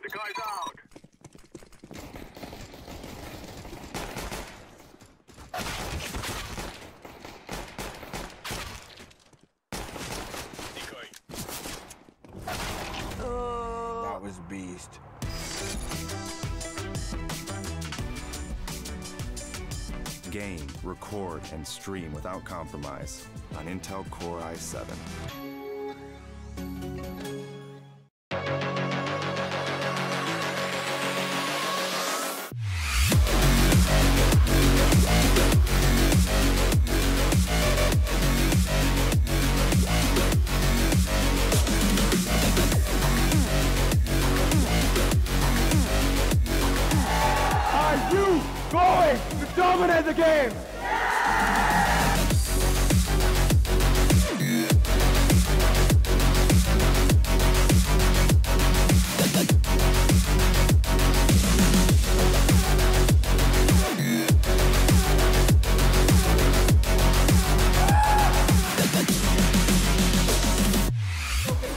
The guy's out. That was beast. Game, record, and stream without compromise on Intel Core i7. Are you going to dominate the game?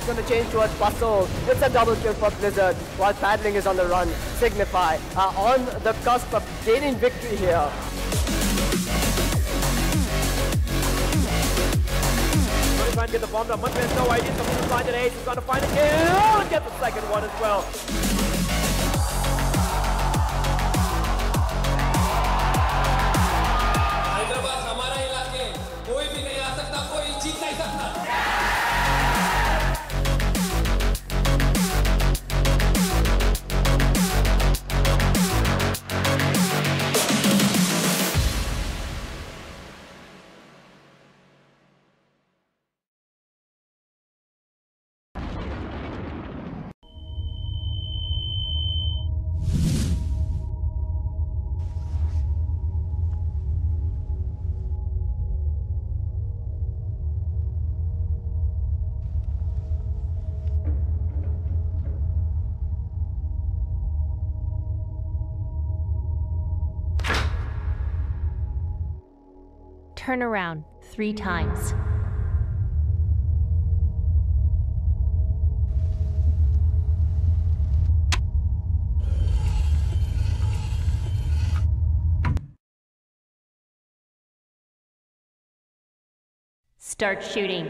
Going to change towards Bustle. It's a double kill for Blizzard while Paddling is on the run. Signify on the cusp of gaining victory here. Going to try and get the bomb down. Much better, no idea. Someone to find an ace. He's going to find a kill and get the second one as well. Hyderabad हमारा इलाके कोई भी नहीं आ सकता कोई जीत नहीं सकता Turn around 3 times. Start shooting.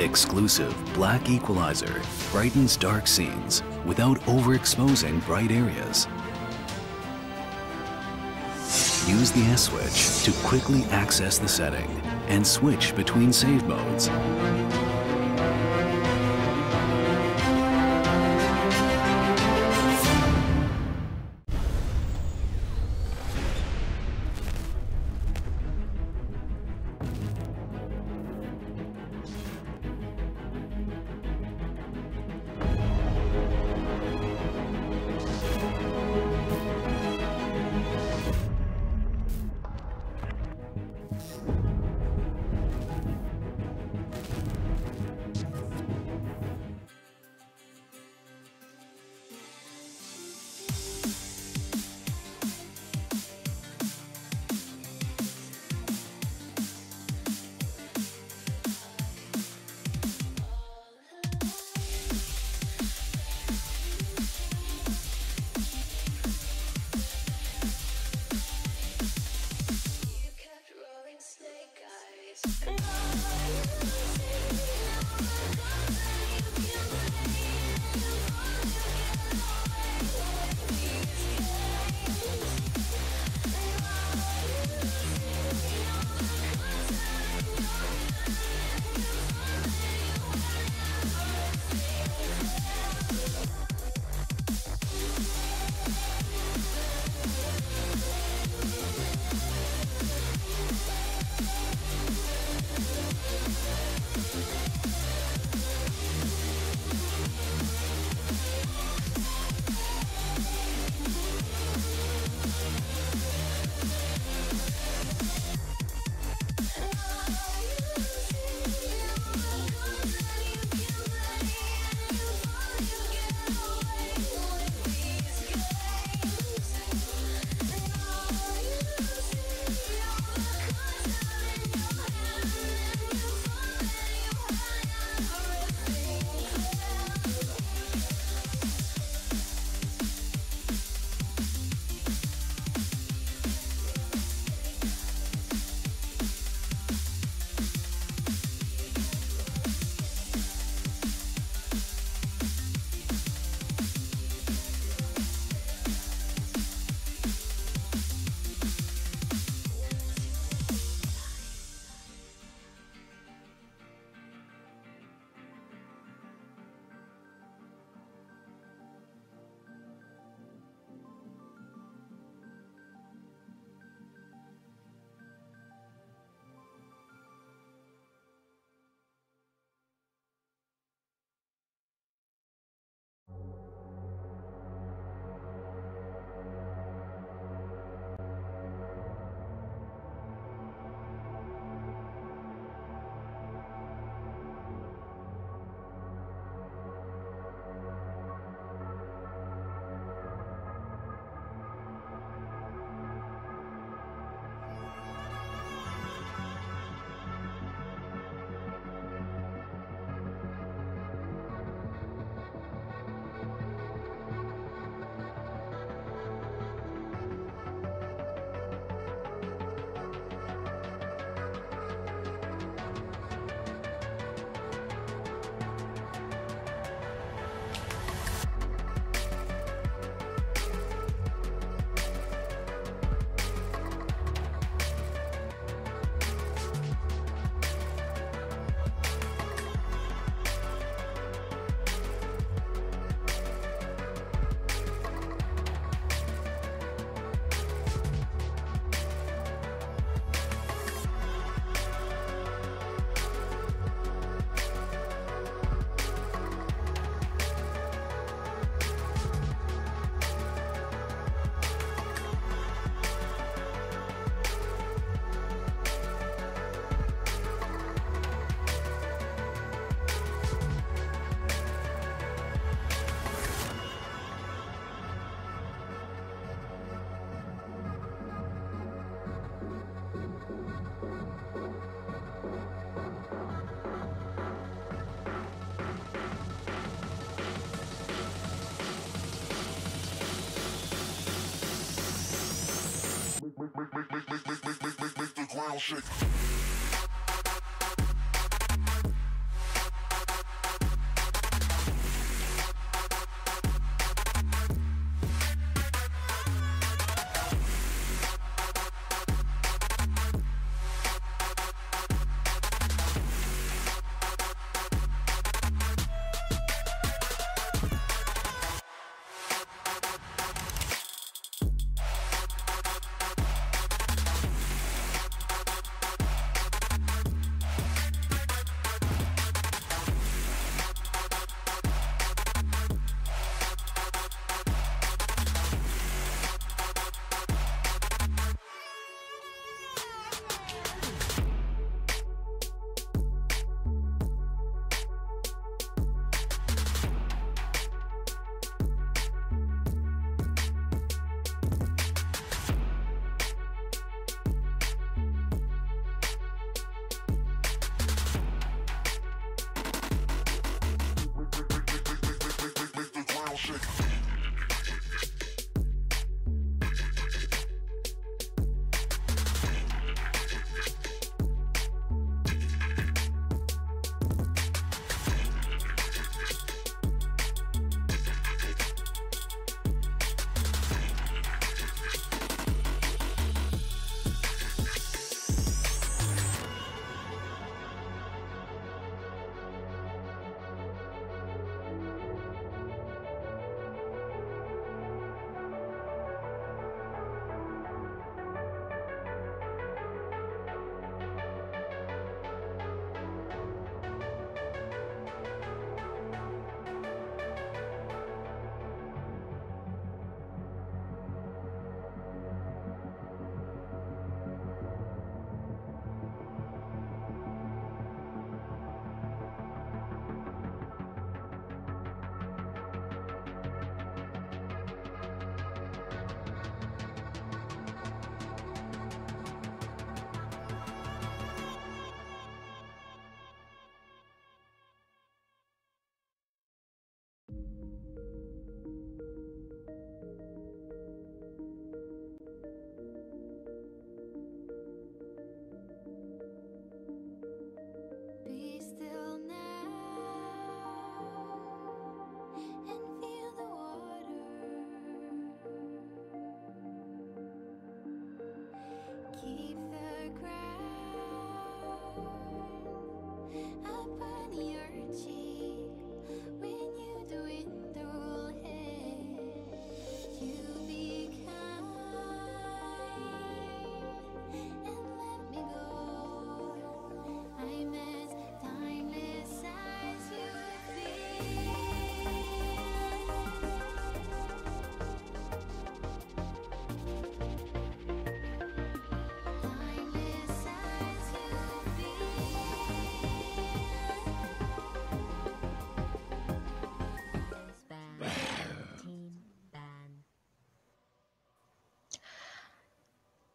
Exclusive Black Equalizer brightens dark scenes without overexposing bright areas. Use the S switch to quickly access the setting and switch between save modes.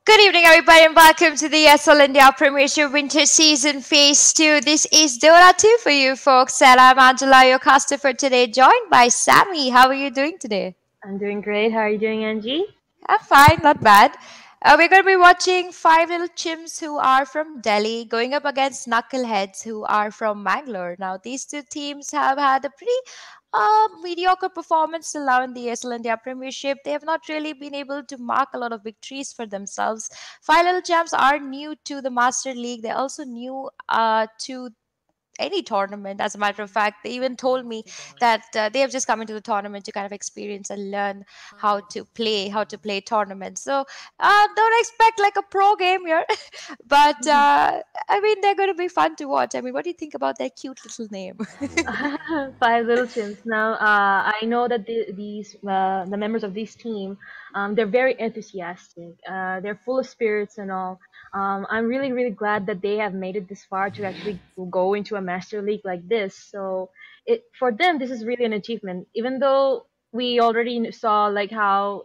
Good evening, everybody, and welcome to the ESL India Premiership Winter Season Phase 2. This is Dota 2 for you folks, and I'm Angela, your caster for today, joined by Sammy. How are you doing today? I'm doing great. How are you doing, Angie? I'm fine, not bad. We're going to be watching five little chimps who are from Delhi going up against Knuckleheads who are from Mangalore. Now, these two teams have had a pretty mediocre performance till now in the ESL India Premiership. They have not really been able to mark a lot of victories for themselves. Five little champs are new to the Master League. They're also new to any tournament. As a matter of fact, they even told me that they have just come into the tournament to kind of experience and learn how to play tournaments. So don't expect like a pro game here, but I mean, they're going to be fun to watch. I mean, what do you think about their cute little name? Five little chimps. Now, I know that the members of this team, they're very enthusiastic. They're full of spirits and all. I'm really, really glad that they have made it this far to actually go into a master league like this. So, for them, this is really an achievement. Even though we already saw like how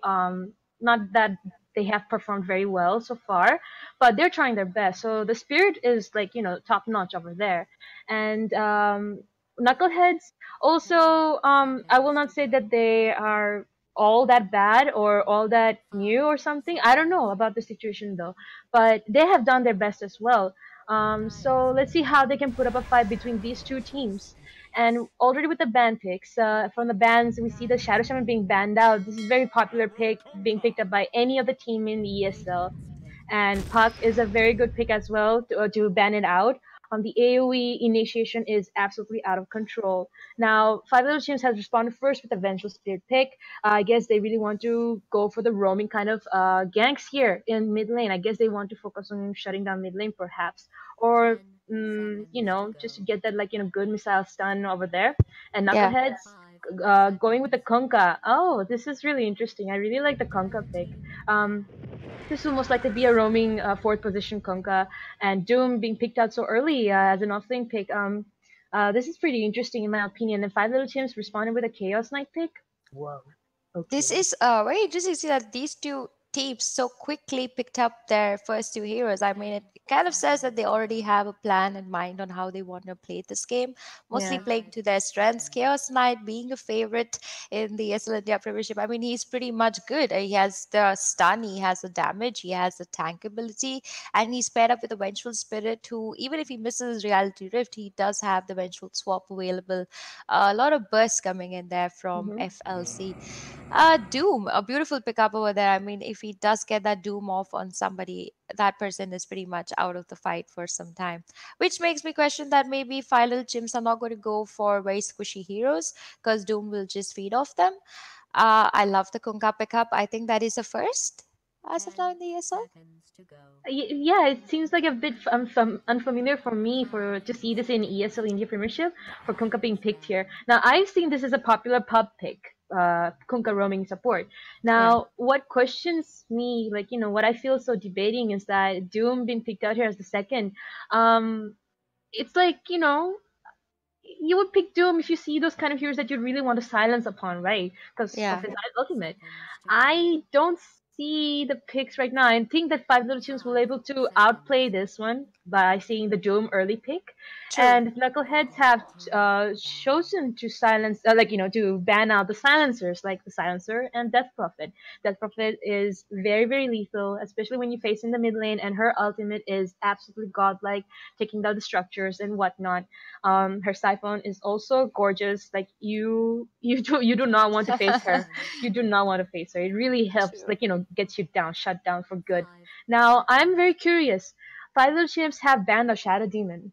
not that they have performed very well so far, but they're trying their best. So the spirit is like top notch over there, and Knuckleheads also, I will not say that they are all that bad or all that new or something. I don't know about the situation though, but they have done their best as well. So let's see how they can put up a fight between these two teams. And already with the ban picks, from the bans, we see the Shadow Shaman being banned out. This is very popular pick, being picked up by any of the team in the ESL. And Puck is a very good pick as well to ban it out. The AoE initiation is absolutely out of control. Now, Five Little Chimps has responded first with a Vengeful Spirit pick. I guess they really want to go for the roaming kind of ganks here in mid lane. I guess they want to focus on shutting down mid lane perhaps. Or, just to get that, good missile stun over there. And Yeah. Knuckleheads going with the Kunkka. Oh, this is really interesting. I really like the Kunkka pick. This will most likely be a roaming fourth position Kunkka, and Doom being picked out so early as an offlane pick. This is pretty interesting in my opinion. And Five Little Chimps responded with a Chaos Knight pick. Whoa. This Okay. is very interesting to see that these two teams so quickly picked up their first two heroes. I mean, it kind of says that they already have a plan in mind on how they want to play this game, mostly Yeah. playing to their strengths. Chaos Knight being a favorite in the ESL India Premiership. I mean, he's pretty much good. He has the stun, he has the damage, he has the tank ability, and he's paired up with a Vengeful Spirit who, even if he misses Reality Rift, he does have the Vengeful Swap available. A lot of bursts coming in there from Mm-hmm. FLC. Doom, a beautiful pickup over there. I mean, if he does get that Doom off on somebody, that person is pretty much out of the fight for some time. Which makes me question that maybe Final Chimps are not going to go for very squishy heroes because Doom will just feed off them. I love the Kunkka pickup. I think that is a first as of now in the ESL. Yeah, it seems like a bit unfamiliar for me for to see this in ESL India Premiership for Kunkka being picked here. Now I've seen this as a popular pub pick, Kunkka roaming support. Yeah. Now what questions me, what I feel so debating is that Doom being picked out here as the second. It's you would pick Doom if you see those kind of heroes that you really want to silence upon, right? Because of Yeah. his ultimate. I don't see the picks right now. I think that Five Little Tunes will able to outplay this one by seeing the Doom early pick, True. and Knuckleheads have chosen to silence, to ban out the silencers, like the Silencer and Death Prophet. Death Prophet is very very lethal, especially when you face in the mid lane, and her ultimate is absolutely godlike, taking down the structures and whatnot. Her siphon is also gorgeous. Like you do not want to face her. You do not want to face her. It really helps, True. gets you down, shut down for good. Now I'm very curious. Five Little Chimps have banned a Shadow Demon.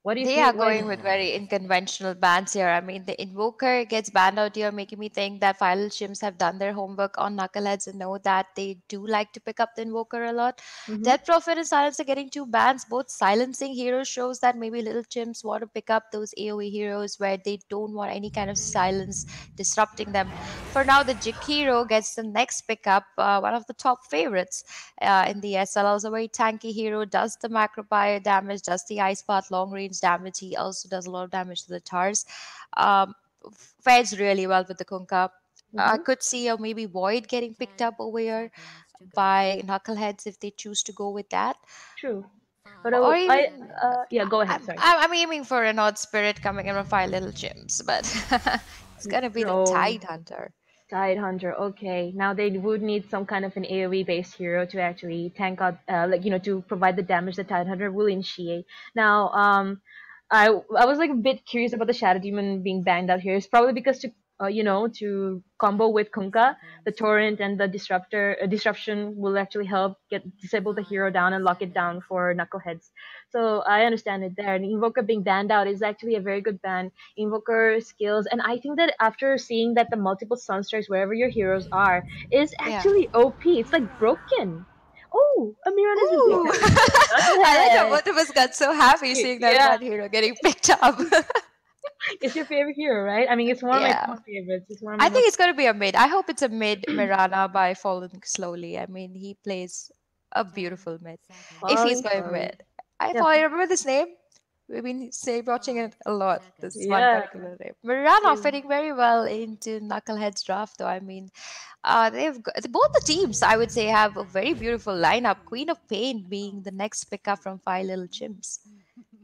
What do you They are feel? going with very unconventional bans here. I mean, the Invoker gets banned out here, making me think that Final Chimps have done their homework on Knuckleheads and know that they do like to pick up the Invoker a lot. Mm-hmm. Death Prophet and Silence are getting two bans. Both silencing heroes shows that maybe little chimps want to pick up those AoE heroes where they don't want any kind of silence disrupting them. For now, the Jig hero gets the next pickup, one of the top favorites in the SL. Also, very tanky hero, does the macro fire damage, does the ice path long range damage. He also does a lot of damage to the tars. Um, Fares really well with the Kunkka. I Mm-hmm. could see a maybe Void getting picked up over here by Knuckleheads if they choose to go with that. True. But Or I even, yeah, go ahead. I'm, Sorry. I'm aiming for an odd spirit coming in from Five Little Chimps, but it's gonna be the No. Tide Hunter. Tide Hunter, okay. Now they would need some kind of an AoE based hero to actually tank out, to provide the damage that Tide Hunter will initiate. Now, I was like a bit curious about the Shadow Demon being banged out here. It's probably because to combo with Kunkka, the Torrent and the Disruption will actually help get disable the hero down and lock it down for Knuckleheads. So I understand it there. And Invoker being banned out is actually a very good ban. Invoker skills, and I think that after seeing that the multiple Sunstrikes wherever your heroes are is Yeah. actually OP. It's like broken. Oh, Amiran has been picked Ooh! up. I like how Knucklehead. both of us got so happy seeing that Yeah, one hero getting picked up. it's your favorite hero, right? I mean, it's one of my Yeah. top favorites. It's one of my I most. think it's going to be a mid. I hope it's a mid Mirana by Falling Slowly. I mean, he plays a beautiful mid. If he's Falling going slowly. mid. I Yeah, thought I remember this name. We've been say watching it a lot. This one yeah. particular name. Mirana Same. fitting very well into Knucklehead's draft, though. I mean, both the teams, I would say, have a very beautiful lineup. Queen of Pain being the next pickup from Five Little Chimps.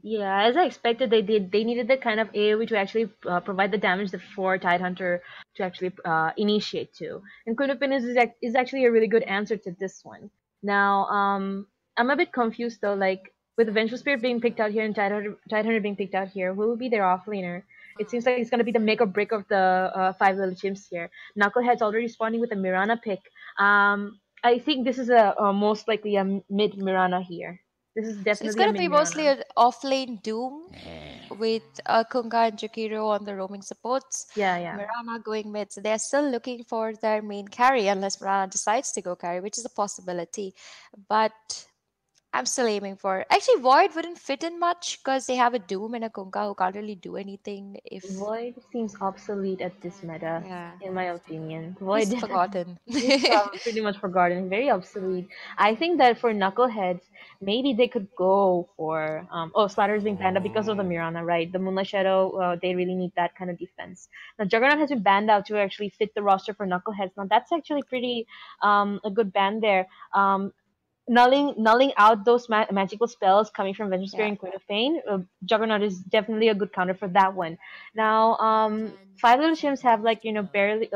Yeah, as I expected, they did. They needed the kind of AoE to actually provide the damage that for Tidehunter to actually initiate to. And Queen of Pain is actually a really good answer to this one. Now, I'm a bit confused though. Like with Vengeful Spirit being picked out here and Tidehunter being picked out here, who will be their offlaner? It seems like it's gonna be the make or break of the five little chimps here. Knucklehead's already responding with a Mirana pick. I think this is a most likely a mid Mirana here. This is So it's definitely a going to mid be mostly Mirana. an off-lane Doom with Kunga and Jakiro on the roaming supports. Yeah, yeah. Mirana going mid. So they're still looking for their main carry unless Mirana decides to go carry, which is a possibility. But I'm still aiming for. Actually, Void wouldn't fit in much because they have a Doom and a Kunga who can't really do anything if. Void seems obsolete at this meta, Yeah. in my opinion. Void He's forgotten. is pretty much forgotten, very obsolete. I think that for Knuckleheads, maybe they could go for Splatter's being banned out because of the Mirana, right? The Moonlight Shadow, they really need that kind of defense. Now Juggernaut has been banned out to actually fit the roster for Knuckleheads. Now that's actually pretty a good ban there. Nulling out those magical spells coming from Vengeance Spirit Yeah. and Queen of Pain, Juggernaut is definitely a good counter for that one. Now, Five Little Chimps have like barely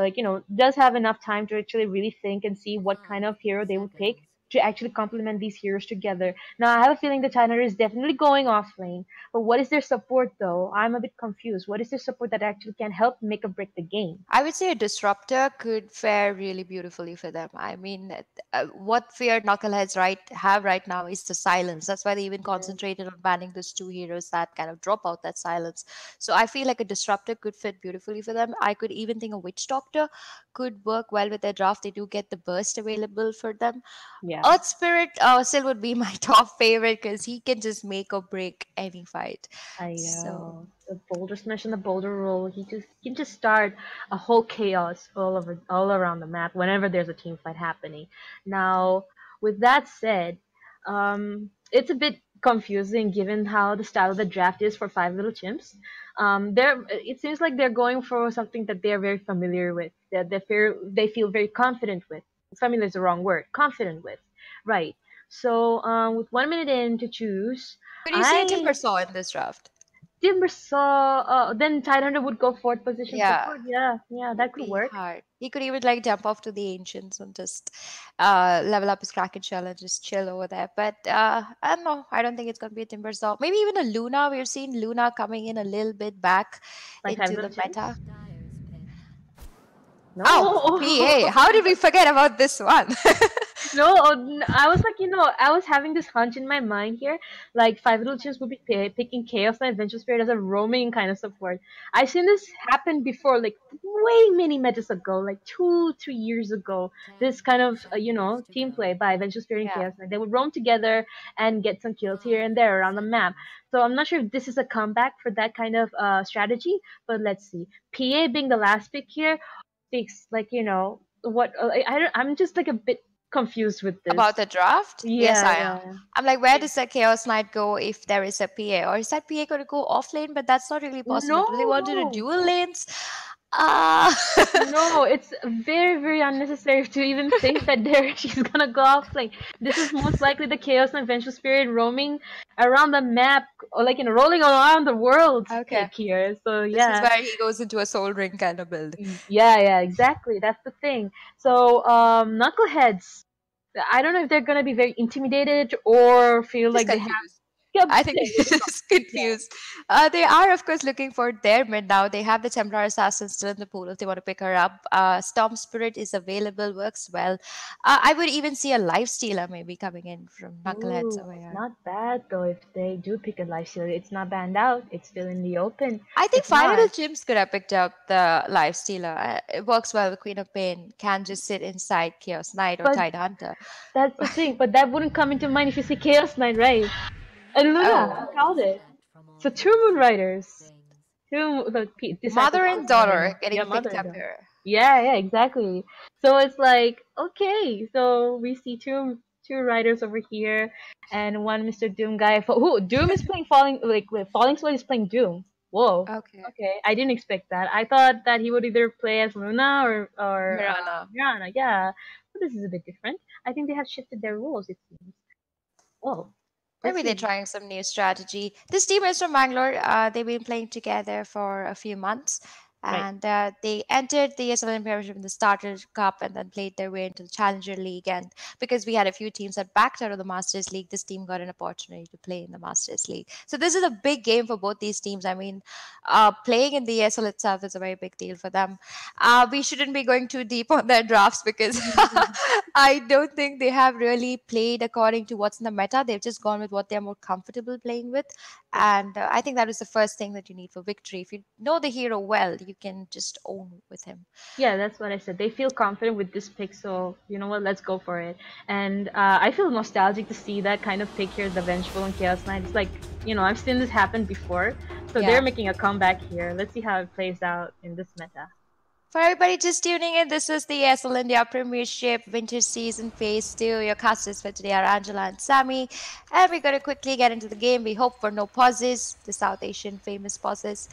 does have enough time to actually really think and see what kind of hero they would pick to actually complement these heroes together. Now, I have a feeling the China is definitely going off lane, but what is their support though? I'm a bit confused. What is their support that actually can help make or break the game? I would say a disruptor could fare really beautifully for them. I mean, what fear Knuckleheads have right now is the silence. That's why they even concentrated on banning those two heroes that kind of drop out that silence. So I feel like a disruptor could fit beautifully for them. I could even think a witch doctor could work well with their draft. They do get the burst available for them. Yeah. Earth Spirit still would be my top favorite because he can just make or break any fight. I So know. The boulder smash and the boulder roll. He can just start a whole chaos all around the map whenever there's a team fight happening. Now, with that said, it's a bit confusing given how the style of the draft is for Five Little Chimps. It seems like they're going for something that they're very familiar with, that they feel very confident with. Familiar is the wrong word. Confident with, right? So, with 1 minute in to choose, could you see a I Timbersaw in this draft? Timber saw. Then Tidehunter would go fourth position Yeah. support. Yeah, yeah, that could Be work. hard. He could even like jump off to the ancients and just level up his Kraken shell and just chill over there. But I don't know. I don't think it's gonna be a Timbersaw. Maybe even a Luna. We've seen Luna coming in a little bit back Like Five into Little the meta. Chimps. Oh, PA. No. How did we forget about this one? No, I was like, I was having this hunch in my mind here, like Five Little Chimps would be picking Chaos Knight Adventure Spirit as a roaming kind of support. I've seen this happen before, like way many metas ago, like 2, 3 years ago. This kind of, team play by Adventure Spirit and Yeah. Chaos Knight. They would roam together and get some kills here and there around the map. So I'm not sure if this is a comeback for that kind of strategy, but let's see. PA being the last pick here speaks like, what I'm just like a bit confused with this. About the draft? Yes, Yeah, I am. yeah. I'm like, where does the Chaos Knight go if there is a PA? Or is that PA going to go off lane? But that's not really possible. No, Do they want to do no. dual lanes? Ah. No, it's very, very unnecessary to even think that she's gonna go off lane. This is most likely the Chaos and Adventure Spirit roaming around the map, or like rolling around the world Okay. pick here. So This is yeah, where he goes into a soul ring kind of build. yeah, yeah, exactly. That's the thing. So Knuckleheads, I don't know if they're gonna be very intimidated or feel Just like they have. confused. Yeah, I think yeah, they're just confused. They are, of course, looking for their mid now. They have the Templar Assassin still in the pool if they want to pick her up. Storm Spirit is available, works well. I would even see a Life Stealer maybe coming in from Knuckleheads ooh, over here. not bad though. If they do pick a life stealer, it's not banned out. It's still in the open. I think If Final not, Gyms could have picked up the Life Stealer. It works well with Queen of Pain. Can just sit inside Chaos Knight or but Tide Hunter. that's the thing. But that wouldn't come into mind if you see Chaos Knight, right? And Luna, Oh, I called it. So two Moon Riders, the disciples mother of and Omen. daughter getting Yeah, mother picked and up daughter. here. Yeah, yeah, exactly. So it's like okay, so we see two riders over here, and one Mr. Doom guy. Who Doom is playing Falling like wait, Falling Sword is playing Doom. Whoa. Okay. Okay, I didn't expect that. I thought that he would either play as Luna or Mirana. Mirana. Yeah, but this is a bit different. I think they have shifted their rules. It seems. Whoa. Maybe they're trying some new strategy. This team is from Bangalore. They've been playing together for a few months. Right. And they entered the ESL India Premiership in the Starter Cup and then played their way into the Challenger League. And because we had a few teams that backed out of the Masters League, this team got an opportunity to play in the Masters League. So this is a big game for both these teams. I mean, playing in the ESL itself is a very big deal for them. We shouldn't be going too deep on their drafts because I don't think they have really played according to what's in the meta. They've just gone with what they're more comfortable playing with. And I think that is the first thing that you need for victory. If you know the hero well, you can just own with him. Yeah, that's what I said. They feel confident with this pick, so you know what? Let's go for it. And I feel nostalgic to see that kind of pick here, the Vengeful and Chaos Knight. It's like, you know, I've seen this happen before, so Yeah. they're making a comeback here. Let's see how it plays out in this meta. For everybody just tuning in, this is the ESL India Premiership Winter Season Phase 2. Your casters for today are Angela and Sammy. And we're going to quickly get into the game. We hope for no pauses, the South Asian famous pauses.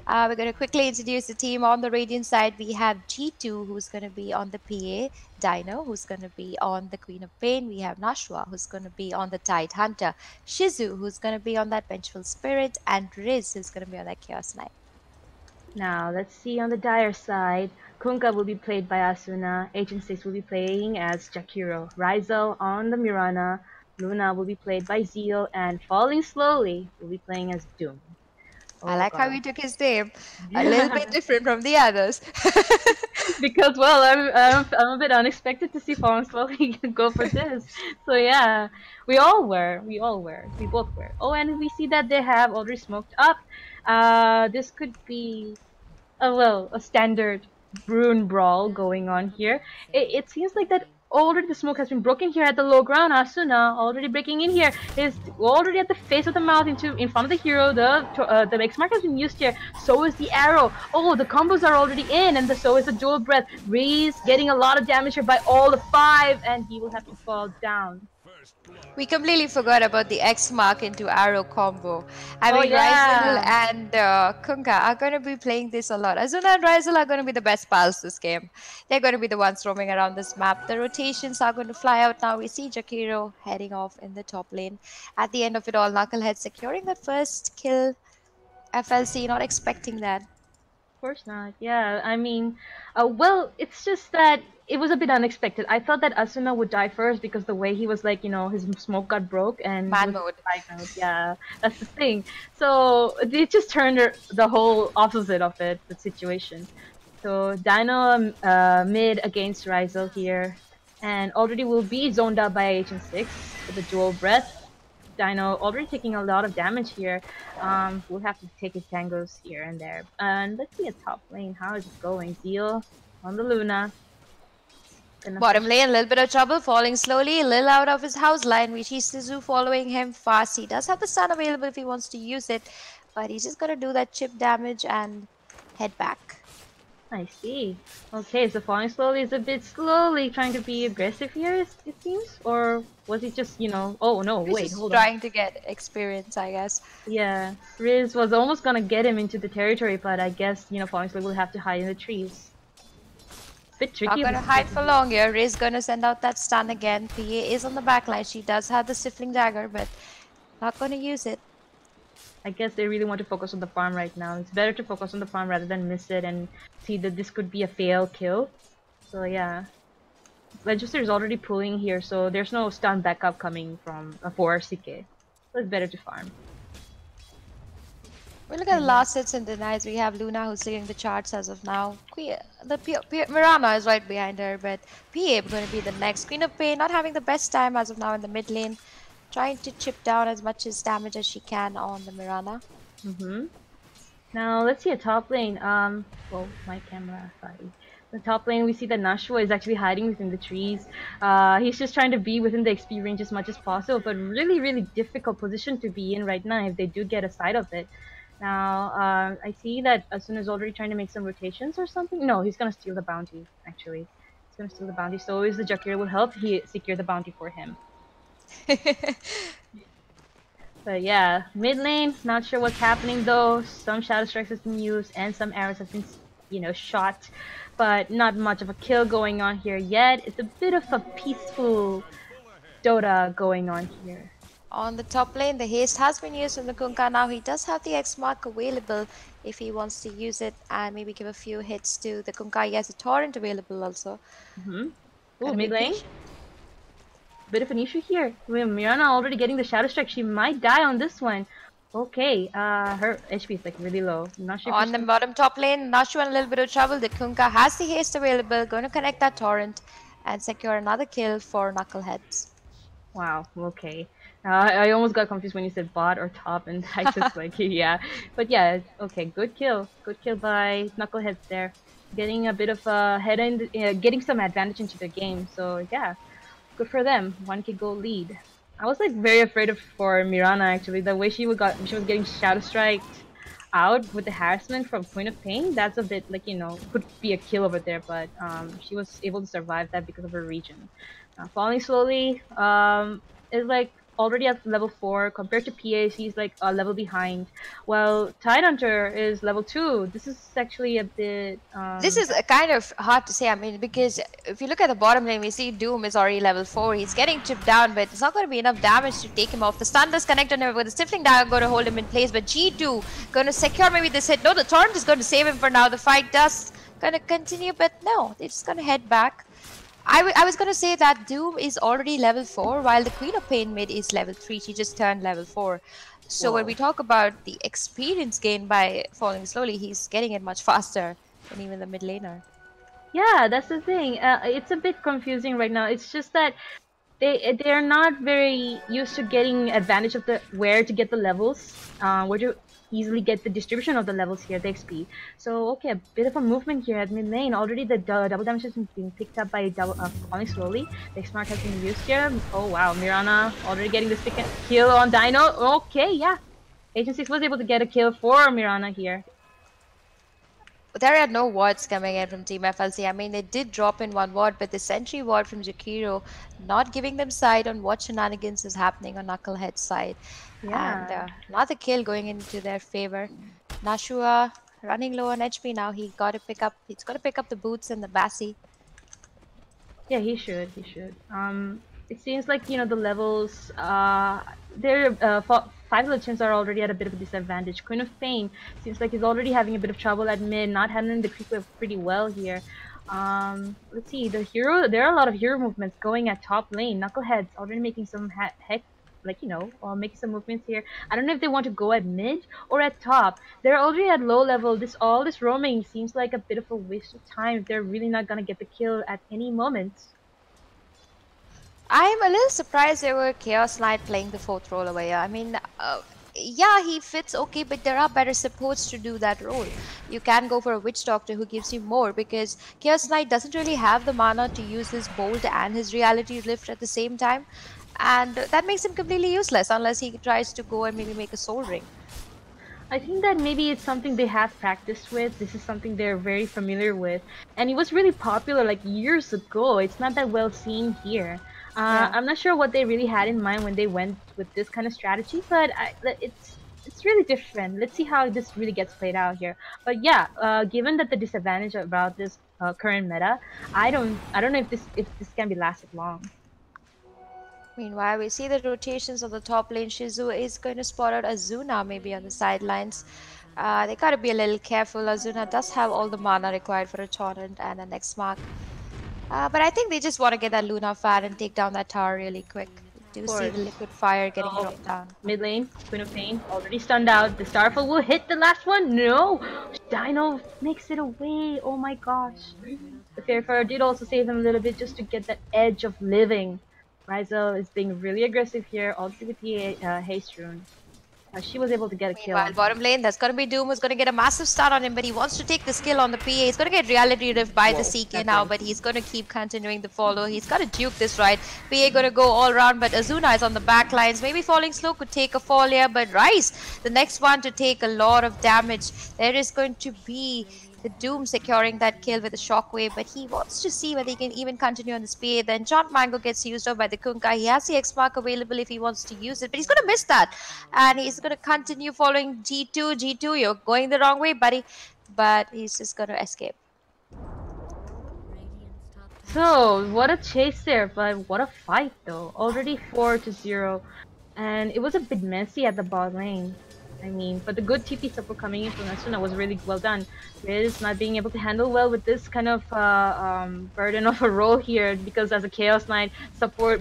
We're going to quickly introduce the team. On the Radiant side, we have G2, who's going to be on the PA, Dino, who's going to be on the Queen of Pain. We have Nashwa, who's going to be on the Tide Hunter, Shizu, who's going to be on that Vengeful Spirit, and Riz, who's going to be on that Chaos Knight. Now, let's see on the Dire side. Kunka will be played by Asuna. Agent 6 will be playing as Jakiro. Rizel on the Mirana. Luna will be played by Zeal. And Falling Slowly will be playing as Doom. I like how he took his name. A Yeah. little bit different from the others. Because, well, I'm a bit unexpected to see Falling Slowly go for this. So yeah, we both were. Oh, and we see that they have already smoked up. This could be a standard Rune Brawl going on here. It seems like that already the smoke has been broken here at the low ground. Asuna already breaking in here is already at the face of the mouth in front of the hero. The X mark has been used here. So is the arrow. Oh, the combos are already in, and so is the dual breath. Reese getting a lot of damage here by all the 5, and he will have to fall down. We completely forgot about the X mark into arrow combo. I mean, yeah. Ryzel and Kunka are going to be playing this a lot. Azuna and Ryzel are going to be the best pals this game. They're going to be the ones roaming around this map. The rotations are going to fly out now. We see Jakiro heading off in the top lane. At the end of it all, Knuckleheads securing that first kill. FLC not expecting that. Of course not. Yeah, I mean, well, it's just that it was a bit unexpected. I thought that Asuna would die first because the way he was like, you know, his smoke got broke and Man he was mode. in mode. Yeah, that's the thing. So they just turned the whole opposite of it, the situation. So Dino mid against Ryzel here, and already will be zoned out by Agent 6 with the dual breath. Dino already taking a lot of damage here. We'll have to take his tangos here and there. And let's see a top lane. How is it going? Zeal on the Luna. Bottom lane, a little bit of trouble, falling slowly, a little out of his house line. We see Sizu following him fast. He does have the stun available if he wants to use it, but he's just gonna do that chip damage and head back. I see. Okay, so falling slowly is a bit slowly trying to be aggressive here, it seems? Or was he just, you know... Oh, no, He's wait, just hold on. trying to get experience, I guess. Yeah, Riz was almost gonna get him into the territory, but I guess, you know, falling slowly will have to hide in the trees. Bit tricky. Not gonna hide for long here. Riz gonna send out that stun again. PA is on the back line. She does have the Sifling Dagger, but not gonna use it. I guess they really want to focus on the farm right now. It's better to focus on the farm rather than miss it and see that this could be a fail kill. So yeah. Legislator is already pulling here, so there's no stun backup coming from for Sike. So it's better to farm. We look at the last hits and denies. We have Luna who's leading the charts as of now. Mirana is right behind her, but PA going to be the next. Queen of Pain not having the best time as of now in the mid lane. Trying to chip down as much as damage as she can on the Mirana. Now let's see a top lane. Well, my camera, sorry. The top lane, we see that Nashua is actually hiding within the trees. He's just trying to be within the XP range as much as possible, but really, really difficult position to be in right now if they do get a sight of it. Now, I see that Asuna is already trying to make some rotations or something. No, he's gonna steal the bounty, actually. He's gonna steal the bounty, so is the Jakir will help he secure the bounty for him. But yeah, mid lane, not sure what's happening though. Some Shadow Strikes has been used and some arrows have been, you know, shot. But not much of a kill going on here yet. It's a bit of a peaceful Dota going on here. On the top lane, the haste has been used from the Kunkka. Now he does have the X mark available if he wants to use it and maybe give a few hits to the Kunkka. He has a torrent available also. Mm-hmm. Oh, Gotta be mid lane. patient. Bit of an issue here. Mirana already getting the Shadow Strike. She might die on this one. Okay, her HP is like really low. I'm not sure if On the bottom top lane, Nashu in a little bit of trouble. The Kunkka has the haste available, going to connect that torrent and secure another kill for Knuckleheads. Wow, okay. I almost got confused when you said bot or top, and I just like, yeah. But yeah, okay, good kill. Good kill by Knuckleheads there. Getting a bit of a head in, getting some advantage into the game. So yeah, good for them. 1K goal lead. I was like very afraid of for Mirana actually. The way she was getting Shadow Striked out with the harassment from Queen of Pain. That's a bit like could be a kill over there, but she was able to survive that because of her region. Falling slowly is like already at level 4 compared to PA. She's like a level behind. Well, Tidehunter is level 2. This is actually a bit. This is kind of hard to say. I mean, because if you look at the bottom lane, we see Doom is already level 4. He's getting chipped down, but it's not going to be enough damage to take him off. The stun does connect on him, but the Stifling Dagger going to hold him in place. But G2 going to secure maybe this hit. No, the Torrent is going to save him for now. The fight does going to continue, but no, they're just going to head back. I was going to say that Doom is already level 4, while the Queen of Pain mid is level 3. She just turned level 4. So when we talk about the experience gained by falling slowly, he's getting it much faster than even the mid laner. Yeah, that's the thing. It's a bit confusing right now. It's just that they're not very used to getting advantage of the where to get the levels, where to easily get the distribution of the levels here, the XP. So okay, a bit of a movement here at mid lane. Already the double damage has been being picked up by falling slowly. The X mark has been used here. Oh wow, Mirana already getting the second kill on Dino. Okay, yeah, Agent 6 was able to get a kill for Mirana here. There are no wards coming in from Team FLC. I mean, they did drop in one ward, but the sentry ward from Jakiro not giving them sight on what shenanigans is happening on Knucklehead's side. Yeah. And another kill going into their favor. Nashua running low on HP now. He's got to pick up the boots and the Bassi. Yeah, he should. He should. It seems like the levels. Their 5 legends are already at a bit of a disadvantage. Queen of Pain seems like he's already having a bit of trouble at mid, not handling the creep wave pretty well here. Let's see. There are a lot of hero movements going at top lane. Knuckleheads already making some making some movements here. I don't know if they want to go at mid or at top. They're already at low level. All this roaming seems like a bit of a waste of time. They're really not gonna get the kill at any moment. I'm a little surprised they were Chaos Knight playing the 4th role away. I mean, yeah, he fits okay, but there are better supports to do that role. You can go for a Witch Doctor who gives you more, because Chaos Knight doesn't really have the mana to use his Bolt and his Reality Rift at the same time. And that makes him completely useless unless he tries to go and maybe make a Soul Ring. I think that maybe it's something they have practiced with. This is something they're very familiar with. And it was really popular like years ago. It's not that well seen here. Yeah. I'm not sure what they really had in mind when they went with this kind of strategy, but it's really different. Let's see how this really gets played out here. But yeah, given that the disadvantage about this current meta, I don't know if this can be lasted long. Meanwhile, we see the rotations on the top lane. Shizu is going to spot out Azuna maybe on the sidelines. They gotta be a little careful. Azuna does have all the mana required for a torrent and an X mark. But I think they just want to get that Luna Fat and take down that tower really quick. We do see the liquid fire getting dropped down. Mid lane, Queen of Pain already stunned out. The Starfall will hit the last one. No! Dino makes it away. Oh my gosh. The Fairfire did also save him a little bit just to get that edge of living. Ryzel is being really aggressive here, also with the haste rune. She was able to get a kill. Meanwhile, bottom lane, that's going to be Doom, who's going to get a massive stun on him, but he wants to take the skill on the PA. He's going to get Reality Rift by the CK now, but he's going to keep continuing the follow. He's got to duke this right. PA going to go all around, but Azuna is on the back lines. Maybe Falling Slow could take a fall here, but Rice, the next one to take a lot of damage. There is going to be the Doom securing that kill with a shockwave, but he wants to see whether he can even continue on the speed. Then Enchant Mango gets used up by the Kunkka. He has the X mark available if he wants to use it, but he's going to miss that. And he's going to continue following G2. G2, you're going the wrong way, buddy. But he's just going to escape. So, what a chase there, but what a fight though. Already 4-0. and it was a bit messy at the bot lane. I mean, but the good TP support coming in from Asuna was really well done. Riz not being able to handle well with this kind of burden of a role here, because as a Chaos Knight,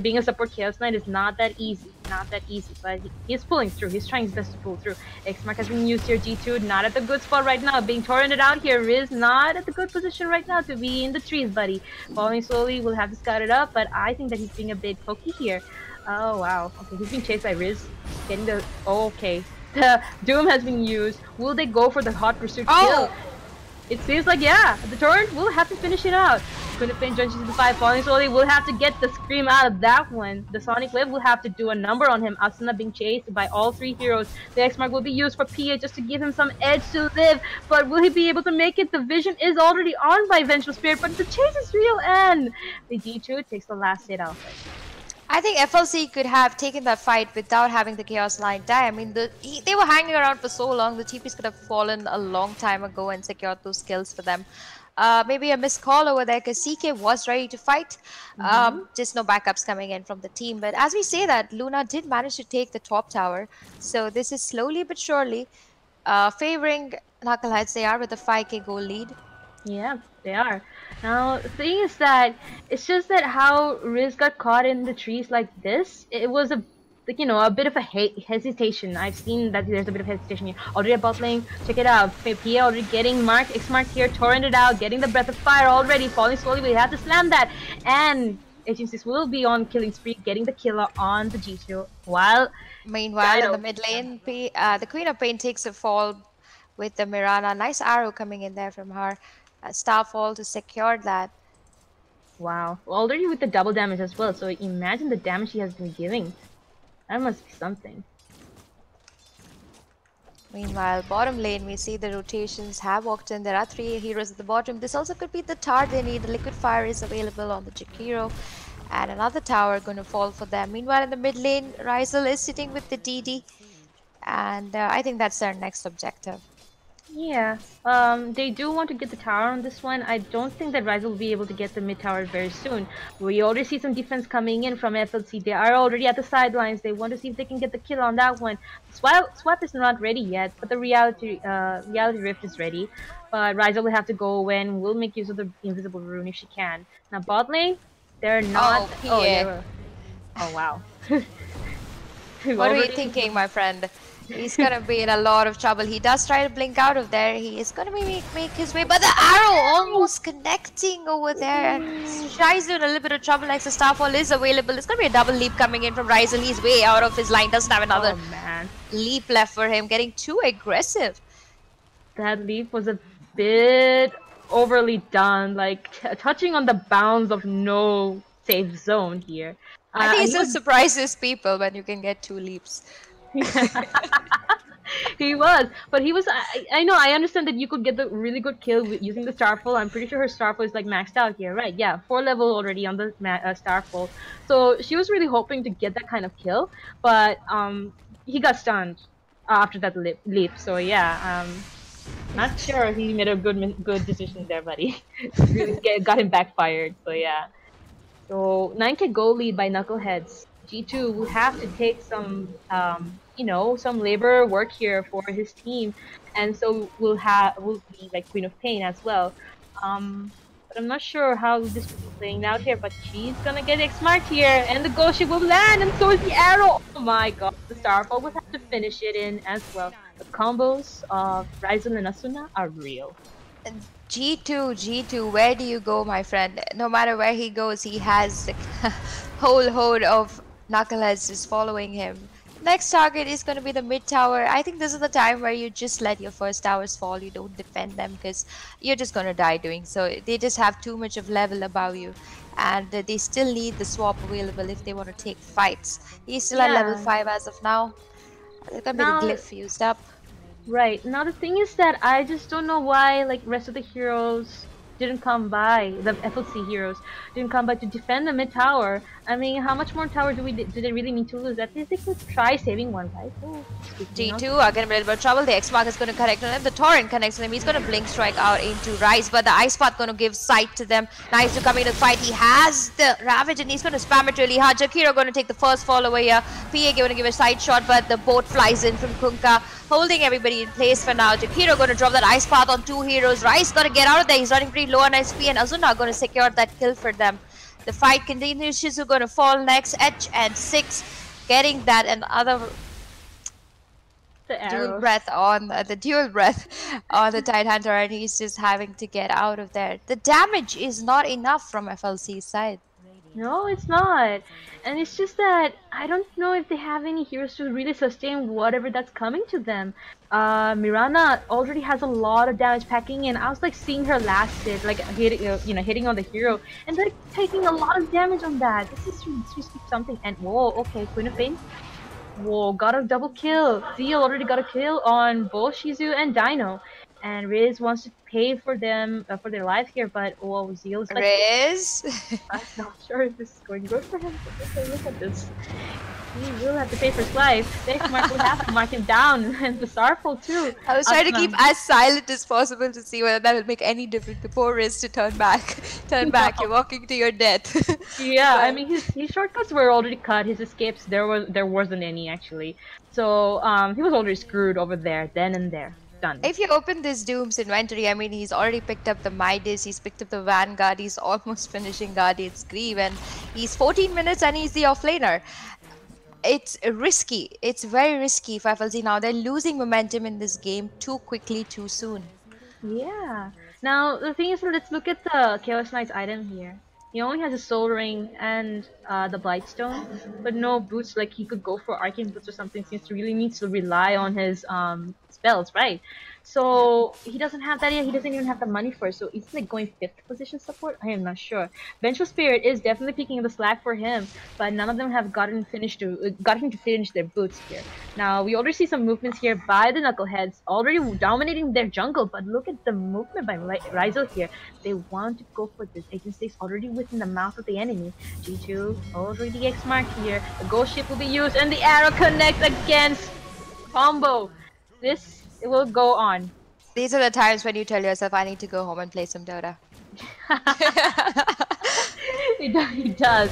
being a support Chaos Knight is not that easy. Not that easy, but he's pulling through. He's trying his best to pull through. X-Mark has been used here. G2 not at the good spot right now, being torrented out here. Riz not at the good position right now to be in the trees, buddy. Falling slowly, will have to scout it up, but I think that he's being a bit pokey here. Oh wow, okay, he's being chased by Riz. Getting the... Oh, okay. The Doom has been used. Will they go for the hot pursuit kill? It seems like, yeah, the torrent will have to finish it out. Queen of Pain joins into the fight. Falling slowly will have to get the scream out of that one. The Sonic Wave will have to do a number on him. Asuna being chased by all three heroes. The X-Mark will be used for PA just to give him some edge to live. But will he be able to make it? The vision is already on by Vengeful Spirit, but the chase is real, and the D2 takes the last hit out. I think FLC could have taken that fight without having the Chaos Knight die. I mean, they were hanging around for so long. The TPs could have fallen a long time ago and secured those kills for them. Maybe a missed call over there because CK was ready to fight. Just no backups coming in from the team. But as we say that, Luna did manage to take the top tower. So this is slowly but surely favoring Knuckleheads. They are with a 5k goal lead. Yeah, they are. Now, the thing is that it's just that how Riz got caught in the trees like this, it was a bit of a hesitation. I've seen that there's a bit of hesitation here. Already at bot lane, check it out. Pia already getting marked, X-marked here, torrented out, getting the breath of fire already, falling slowly. We have to slam that. And H6 will be on killing spree, getting the killer on the G2. Meanwhile, in the mid lane, the Queen of Pain takes a fall with the Mirana. Nice arrow coming in there from her. Starfall to secure that. Wow. Already with the double damage as well, so imagine the damage he has been giving. That must be something. Meanwhile, bottom lane, we see the rotations have walked in. There are 3 heroes at the bottom. This also could be the tower they need. The liquid fire is available on the Jakiro. And another tower going to fall for them. Meanwhile, in the mid lane, Rizal is sitting with the DD. And I think that's their next objective. Yeah, they do want to get the tower on this one. I don't think that Rizal will be able to get the mid tower very soon. We already see some defense coming in from FLC. They are already at the sidelines. They want to see if they can get the kill on that one. Swap is not ready yet, but the reality rift is ready. But Rizal will have to go when will make use of the invisible rune if she can. Now bot lane, they're not. Oh wow. What are you thinking, my friend? He's gonna be in a lot of trouble. He does try to blink out of there. He is gonna make his way, but the arrow almost connecting over there. Shai's in a little bit of trouble. Like the Starfall is available. It's gonna be a double leap coming in from Rizal. He's way out of his line. Doesn't have another leap left for him. Getting too aggressive. That leap was a bit overly done. Like touching on the bounds of no safe zone here. I think it still surprises people when you can get 2 leaps. He was, but he was. I know. I understand that you could get the really good kill using the Starfall. I'm pretty sure her Starfall is like maxed out here, right? Yeah, 4 level already on the Starfall. So she was really hoping to get that kind of kill, but he got stunned after that leap. So yeah, not sure he made a good decision there, buddy. Really got him backfired. So yeah. So 9k goal lead by Knuckleheads. G2 will have to take some, some labor work here for his team, and so will be like Queen of Pain as well. But I'm not sure how this will be playing out here. But she's gonna get X-marked here, and the ghost ship will land, and so is the arrow. Oh my god, the Starfall will have to finish it in as well. The combos of Rizal and Asuna are real. G2, where do you go, my friend? No matter where he goes, he has the whole horde of Knuckleheads is following him. Next target is going to be the mid tower. I think this is the time where you just let your first towers fall. You don't defend them because you're just going to die doing so. They just have too much of level above you, and they still need the swap available if they want to take fights. He's still at level 5 as of now. There's going to be the glyph used up. Right, now the thing is that I just don't know why like rest of the heroes didn't come by, the FLC heroes didn't come by to defend the mid tower. I mean, how much more tower do they really need to lose? At least they could try saving one, right? Oh, G2 are getting a little bit of trouble. The X-Mark is going to connect on him. The Torrent connects on him. He's going to Blink Strike out into Rise, but the Ice Path going to give sight to them. Nice to come in to fight. He has the Ravage and he's going to spam it really hard. Jakiro going to take the first fall away here. PA going to give a side shot, but the boat flies in from Kunkka, holding everybody in place for now. Jakiro going to drop that Ice Path on 2 heroes. Rise got to get out of there. He's running pretty low on SP, and Azuna going to secure that kill for them. The fight continues. Shizu going to fall next. Edge and 6 getting that, and other dual breath on the dual breath on the Tidehunter, and he's just having to get out of there. The damage is not enough from FLC's side. No, it's not. And it's just that I don't know if they have any heroes to really sustain whatever that's coming to them. Mirana already has a lot of damage packing in. I was like seeing her last hit, like hitting on the hero, and like taking a lot of damage on that. This is something. And whoa, okay, Queen of Pain. Whoa, got a double kill. Zeal already got a kill on both Shizu and Dino. And Riz wants to pay for them for their life here, but whoa, Zeal's like Riz? I'm not sure if this is going good for him. Okay, look at this. He will have to pay for his life. The X-Mark will have to mark him down, and the Starfall too. I was trying to keep as silent as possible to see whether that will make any difference. The poor Riz to turn back. Turn back, you're walking to your death. Yeah, I mean his shortcuts were already cut, his escapes there wasn't any actually. So he was already screwed over there, then and there. Done. If you open this Doom's inventory, I mean, he's already picked up the Midas, he's picked up the Vanguard, he's almost finishing Guardian's Greave, and he's 14 minutes and he's the offlaner. It's risky. It's very risky for FLC now. They're losing momentum in this game too quickly, too soon. Yeah. Now, the thing is, let's look at the Chaos Knight's item here. He only has a Soul Ring and the Blightstone, but no boots. Like, he could go for Arcane Boots or something since he really needs to rely on his spells, right? So he doesn't have that yet. He doesn't even have the money for it. So is he like going 5th position support? I am not sure. Vengeful Spirit is definitely picking up the slack for him, but none of them have gotten him to finish their boots here. Now we already see some movements here by the Knuckleheads, already dominating their jungle. But look at the movement by Rizal here. They want to go for this. Agent 6 already within the mouth of the enemy. G2 already X-Mark here. The Ghost Ship will be used, and the arrow connects against combo. This it will go on. These are the times when you tell yourself, I need to go home and play some Dota. He does.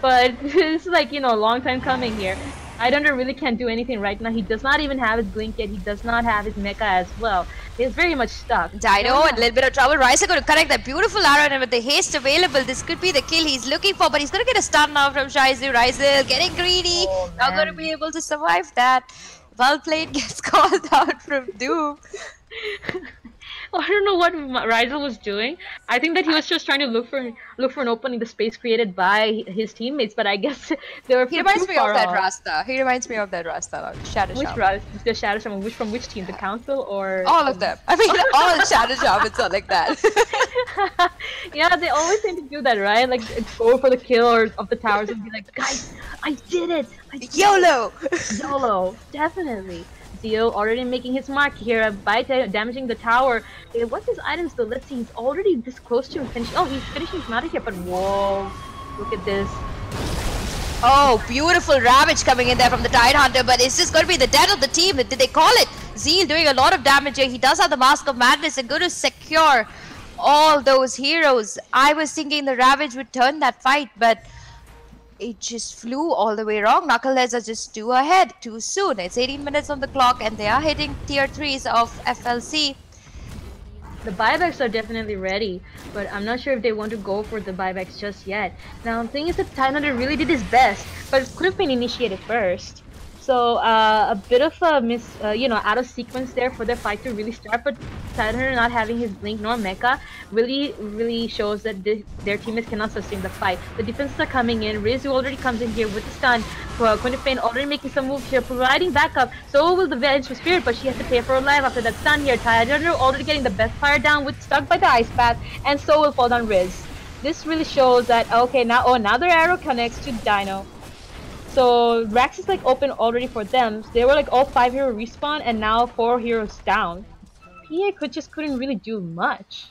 But it's like, a long time coming here. Tidehunter really can't do anything right now. He does not even have his blink yet. He does not have his mecha as well. He's very much stuck. Dino in a little bit of trouble. Rice are going to connect that beautiful arrow, and with the haste available, this could be the kill he's looking for. But he's going to get a stun now from Shizu. Rice getting greedy. Not going to be able to survive that. Well played gets called out from Doom. I don't know what Rizal was doing. I think that he was just trying to look for an opening in the space created by his teammates, but I guess they were. He reminds me of that Rasta. He reminds me of that Rasta. Shadow Shaman. Which Rasta? The Shadow Shaman. From which team? The Council or? All of them. I mean, all Shadow Shamans are like that. Yeah, they always seem to do that, right? Like go for the kill of the towers and be like, guys, I did it. YOLO. YOLO, definitely. Zeal already making his mark here by damaging the tower. What's his items though? Let's see. He's already this close to finishing. Oh, he's finishing his out here, but whoa! Look at this. Oh, beautiful Ravage coming in there from the Tidehunter, but is this going to be the death of the team? Did they call it? Zeal doing a lot of damage here. He does have the Mask of Madness and going to secure all those heroes. I was thinking the Ravage would turn that fight, but it just flew all the way wrong. Knuckleheads are just 2 ahead too soon. It's 18 minutes on the clock and they are hitting tier 3s of FLC. The buybacks are definitely ready, but I'm not sure if they want to go for the buybacks just yet. Now the thing is that Tidehunter really did his best, but it could have been initiated first. So a bit of a out of sequence there for their fight to really start, but Tidehunter not having his blink nor mecha really shows that their teammates cannot sustain the fight. The defenses are coming in. Riz already comes in here with the stun. Queen of Pain already making some moves here, providing backup. So will the Vengeful Spirit, but she has to pay for her life after that stun here. Tidehunter already getting the best fire down with stuck by the ice path, and so will fall down Riz. This really shows that okay now their arrow connects to Dino. So Rax is like open already for them. So they were like all 5 hero respawn and now 4 heroes down. PA just couldn't really do much.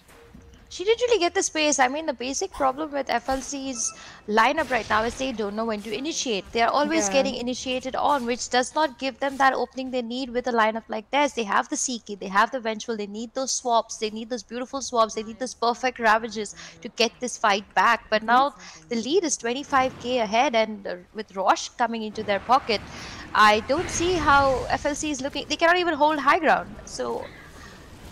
She didn't really get the space. I mean, the basic problem with FLC's lineup right now is they don't know when to initiate. They are always Yeah. getting initiated on, which does not give them that opening they need with a lineup like this. They have the Seeky, they have the Vengeful, they need those swaps, they need those beautiful swaps, they need those perfect ravages to get this fight back. But now the lead is 25k ahead, and with Roche coming into their pocket, I don't see how FLC is looking. They cannot even hold high ground. So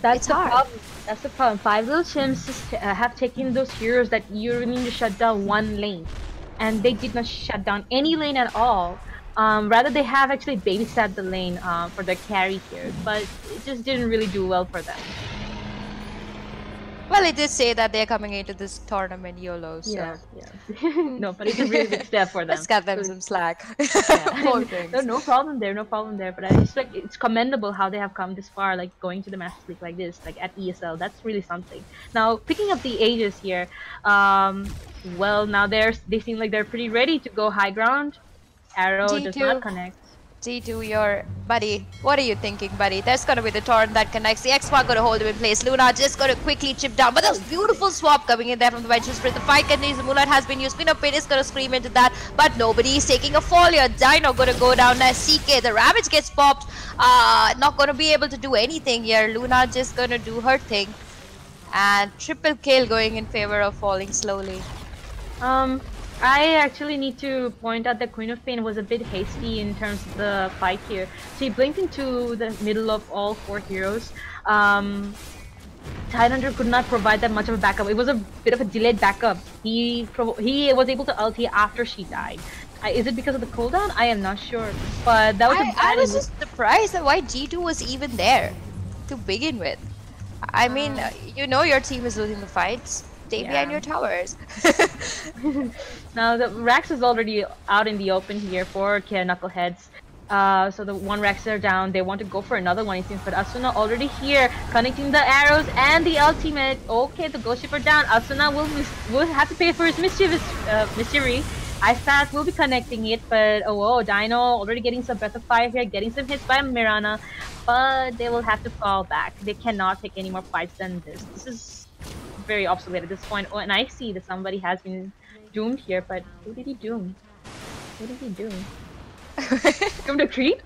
That's it's the hard. problem. That's the problem. Five Little Chimps have taken those heroes that you really need to shut down one lane, and they did not shut down any lane at all. Rather, they have actually babysat the lane for their carry here, but it just didn't really do well for them. Well, it did say that they're coming into this tournament YOLO, so Yeah, no, but it's a really big step for them. let's cut them So, some slack. yeah. Poor things. No problem there, no problem there. But I just like it's commendable how they have come this far, like going to the Masters League like this, like at ESL. That's really something. Now picking up the ages here, well now they seem like they're pretty ready to go high ground. Arrow does not D2, connect. D2, your buddy. What are you thinking, buddy? There's gonna be the torrent that connects. The X1 gonna hold him in place. Luna just gonna quickly chip down. But there's beautiful swap coming in there from the Venture Sprint. The fight continues. The Moonlight has been used. Pin is gonna scream into that. But nobody is taking a fall here. Dino gonna go down there. CK. The Ravage gets popped. Not gonna be able to do anything here. Luna just gonna do her thing. And triple kill going in favor of falling slowly. I actually need to point out that Queen of Pain was a bit hasty in terms of the fight here. She blinked into the middle of all four heroes. Tidehunter could not provide that much of a backup. It was a bit of a delayed backup. He was able to ulti after she died. Is it because of the cooldown? I am not sure. But that was I was just surprised at why G2 was even there to begin with. I mean, you know your team is losing the fights. Stay behind your towers. Now the Rax is already out in the open here for Knuckleheads. So the one Rax are down. They want to go for another one, it seems. But Asuna already here, connecting the arrows and the ultimate. Okay, the Ghost Shipper down. Asuna will have to pay for his mischievous mystery. Ice Path will be connecting it, but oh, Dino already getting some breath of fire here, getting some hits by Mirana, but they will have to fall back. They cannot take any more fights than this. This is very obsolete at this point. Oh, and I see that somebody has been doomed here, but who did he doom? Who did he doom? Doomed a creep?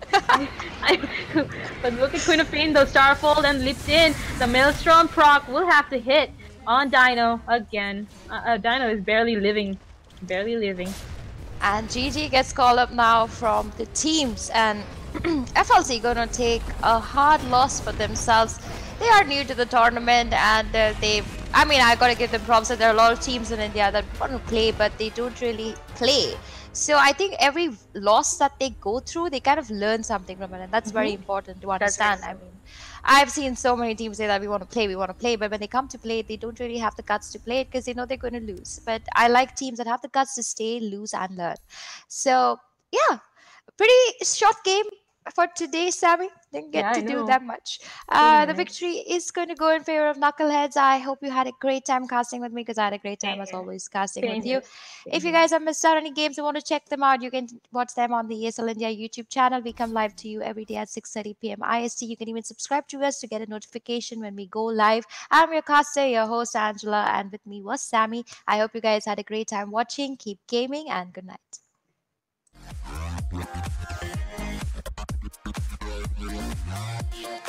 But look at Queen of Pain though, Starfold and leaps in. The Maelstrom proc will have to hit on Dino again. Dino is barely living. Barely living. And GG gets called up now from the teams, and FLC gonna take a hard loss for themselves. They are new to the tournament, and I mean, I gotta give them props that there are a lot of teams in India that want to play, but they don't really play. So I think every loss that they go through, they kind of learn something from it, and that's very important to understand. I mean, I've seen so many teams say that we want to play, but when they come to play, they don't really have the guts to play it because they know they're going to lose. But I like teams that have the guts to stay, lose, and learn. So yeah, pretty short game for today, Sammy. Didn't get to do that much. The victory is going to go in favor of Knuckleheads. I hope you had a great time casting with me, because I had a great time as always casting with you. If you guys have missed out any games and want to check them out, you can watch them on the ESL India YouTube channel. We come live to you every day at 6:30 p.m. IST. You can even subscribe to us to get a notification when we go live. I'm your caster, your host Angela, and with me was Sammy. I hope you guys had a great time watching. Keep gaming, and good night. Yeah.